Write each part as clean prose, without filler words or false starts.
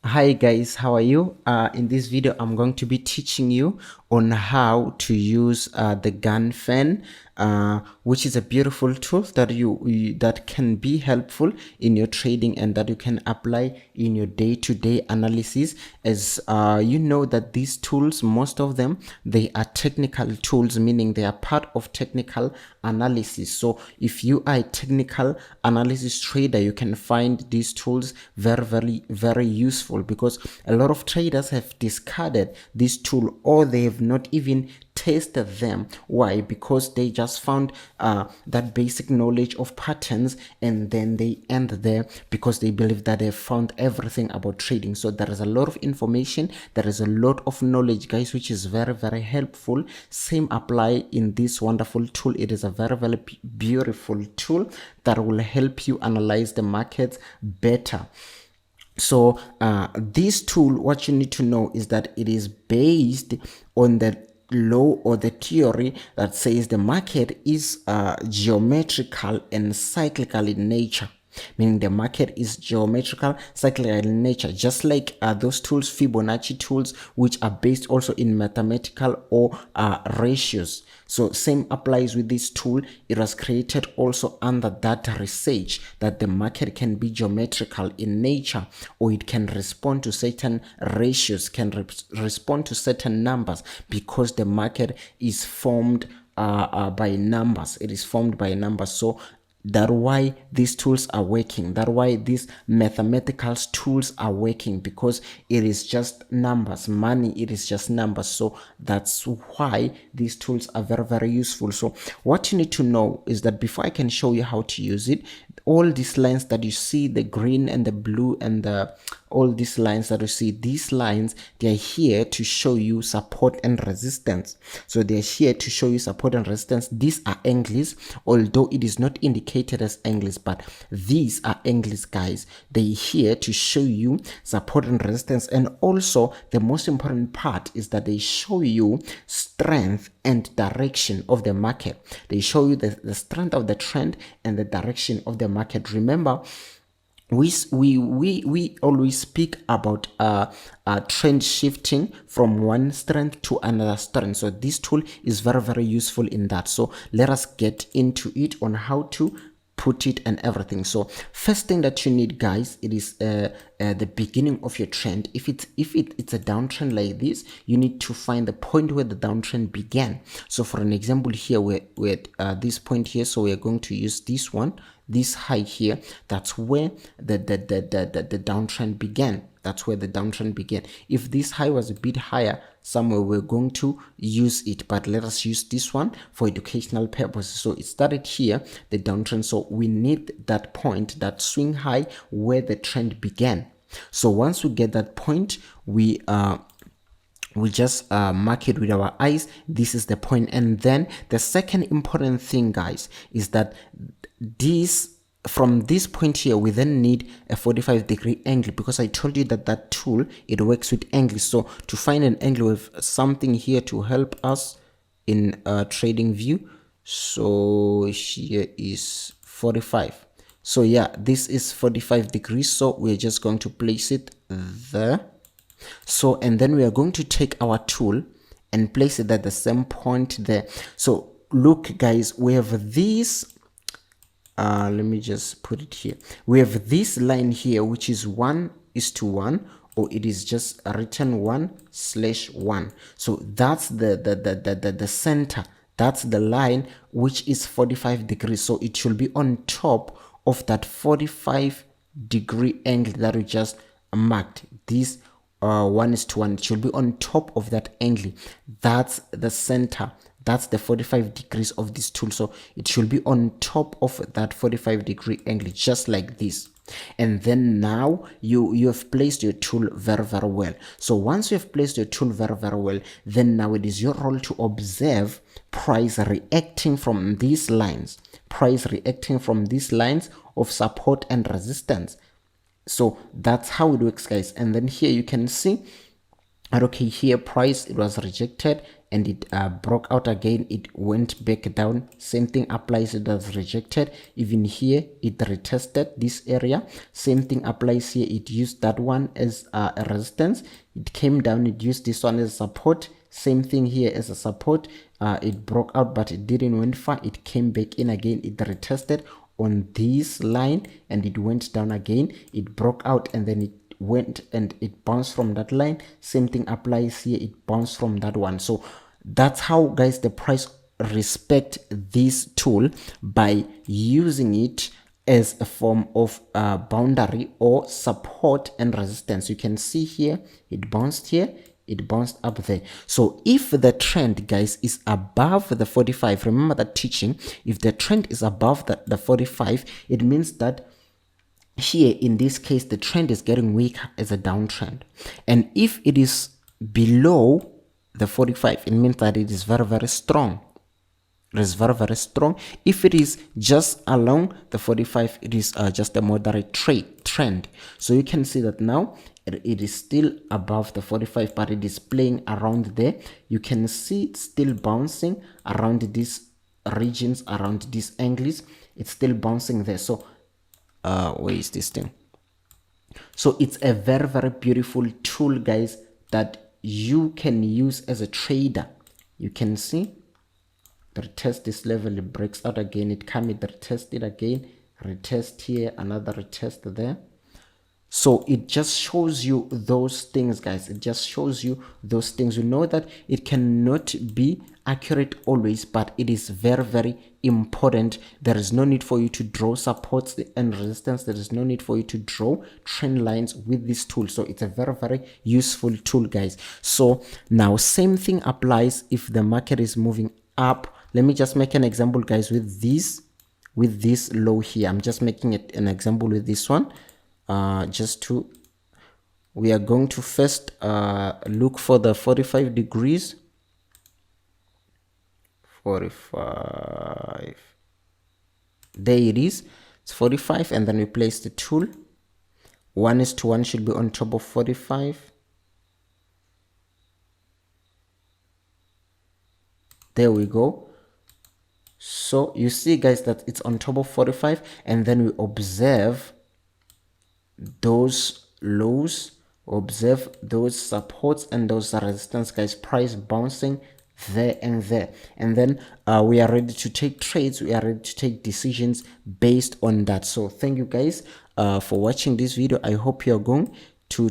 Hi guys, how are you? In this video I'm going to be teaching you on how to use the Gann Fan, which is a beautiful tool that that can be helpful in your trading and that you can apply in your day-to-day analysis. As you know that these tools, most of them, they are technical tools, meaning they are part of technical analysis. So if you are a technical analysis trader, you can find these tools very useful, because a lot of traders have discarded this tool, or they have not even tested them. Why? Because they just found that basic knowledge of patterns, and then they end there because they believe that they've found everything about trading. So there is a lot of information, there is a lot of knowledge, guys, which is very helpful. Same apply in this wonderful tool. It is a very beautiful tool that will help you analyze the markets better. So this tool, what you need to know is that it is based on the law or the theory that says the market is geometrical and cyclical in nature. Meaning the market is geometrical, cyclical in nature, just like those tools, Fibonacci tools, which are based also in mathematical or ratios. So same applies with this tool. It was created also under that research that the market can be geometrical in nature, or it can respond to certain ratios, can respond to certain numbers, because the market is formed by numbers. It is formed by numbers. So that's why these tools are working. That's why these mathematical tools are working, because it is just numbers. Money, it is just numbers. So that's why these tools are very useful. So what you need to know is that before I can show you how to use it, all these lines that you see, the green and the blue and all these lines that you see, these lines, they are here to show you support and resistance. So they're here to show you support and resistance. These are angles, although it is not indicated as angles, but these are angles, guys. They're here to show you support and resistance. And also the most important part is that they show you strength and direction of the market. They show you the strength of the trend and the direction of the market. Remember, we always speak about trend shifting from one strength to another strength. So this tool is very useful in that. So let us get into it on how to put it and everything. So first thing that you need, guys, it is the beginning of your trend. If it's a downtrend like this, you need to find the point where the downtrend began. So for an example here, we're at this point here, so we're going to use this one, this high here. That's where the downtrend began. That's where the downtrend began. If this high was a bit higher somewhere, we're going to use it, but let us use this one for educational purposes. So it started here, the downtrend. So we need that point, that swing high where the trend began. So once we get that point, we just mark it with our eyes. This is the point. And then the second important thing, guys, is that from this point here, we then need a 45-degree angle, because I told you that that tool, it works with angles. So to find an angle with something here to help us in trading view, so here is 45. So yeah, this is 45 degrees. So we're just going to place it there. So, and then we are going to take our tool and place it at the same point there. So look, guys, we have this let me just put it here. We have this line here, which is 1:1, or it is just written 1/1. So that's the center. That's the line which is 45 degrees. So it should be on top of that 45-degree angle that we just marked. This 1:1, it should be on top of that angle. That's the center. That's the 45 degrees of this tool. So it should be on top of that 45-degree angle, just like this. And then now you have placed your tool very well. So once you have placed your tool very well, then now it is your role to observe price reacting from these lines. Price reacting from these lines of support and resistance. So that's how it works, guys. And then here you can see And okay, here price, it was rejected and it broke out again, it went back down. Same thing applies, it was rejected. Even here it retested this area. Same thing applies here, it used that one as a resistance, it came down, it used this one as support. Same thing here as a support. It broke out but it didn't went far, it came back in again, it retested on this line and it went down again, it broke out and then it went and it bounced from that line. Same thing applies here, it bounced from that one. So that's how, guys, the price respect this tool, by using it as a form of boundary or support and resistance. You can see here it bounced here, it bounced up there. So if the trend, guys, is above the 45, remember that teaching, if the trend is above the 45, it means that here in this case the trend is getting weaker as a downtrend. And if it is below the 45, it means that it is very, very strong. It is very, very strong. If it is just along the 45, it is just a moderate trend. So you can see that now it is still above the 45, but it is playing around there. You can see it's still bouncing around these regions, around these angles. It's still bouncing there. So where is this thing? So it's a very, very beautiful tool, guys, that you can use as a trader. You can see the retest this level, it breaks out again, it come, it retest it again, retest here, another retest there. So it just shows you those things, guys. It just shows you those things. You know that it cannot be accurate always, but it is very, very important. There is no need for you to draw supports and resistance. There is no need for you to draw trend lines with this tool. So it's a very, very useful tool, guys. So now same thing applies if the market is moving up. Let me just make an example, guys, with this low here. I'm just making it an example with this one. We are going to first look for the 45 degrees. 45, there it is, it's 45, and then we place the tool. 1:1 should be on top of 45. There we go. So you see, guys, that it's on top of 45, and then we observe those lows, observe those supports and those resistance, guys. Price bouncing there and there, and then we are ready to take trades, we are ready to take decisions based on that. So thank you, guys, for watching this video. I hope you are going to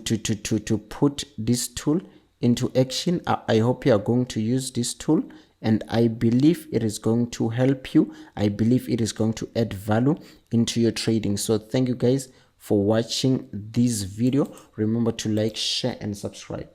put this tool into action. I hope you are going to use this tool, and I believe it is going to help you. I believe it is going to add value into your trading. So thank you, guys, for watching this video. Remember to like, share, and subscribe.